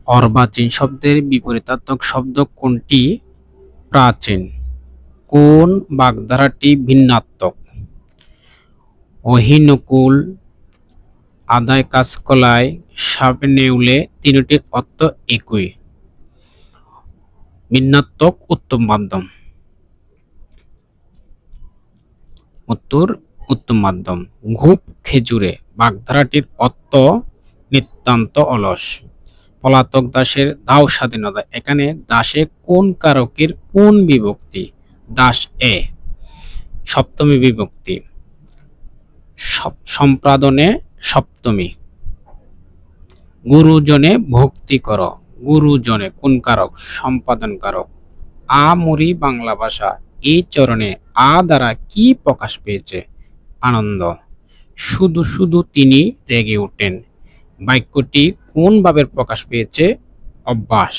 অর্বাচীন শব্দের বিপরীতার্থক শব্দ কোনটি? প্রাচীন। কোন বাগধারাটি ভিন্নাত্মক? অহিনুকুল, আদায় কাঁচকলায়, সাপে নেউলে তিনটির অর্থ একই। ভিন্নাত্মক উত্তম মাধ্যম। উত্তর উত্তম মাধ্যম। ঘুপ খেজুরে বাগধারাটির অর্থ নিতান্ত অলস। পলাতক দাসের দাও স্বাধীনতা, এখানে দাসে কোন কারকের কোন বিভক্তি? দাস এ সপ্তমী বিভক্তি। সম্পাদনে সপ্তমী। গুরুজনে ভক্তি কর, গুরুজনে কোন কারক? সম্পাদন কারক। আমরি বাংলা ভাষা, এই চরণে আ দ্বারা কি প্রকাশ পেয়েছে? আনন্দ। শুধু শুধু তিনি রেগে ওঠেন, বাক্যটি কোন ভাবের প্রকাশ পেয়েছে? অভ্যাস।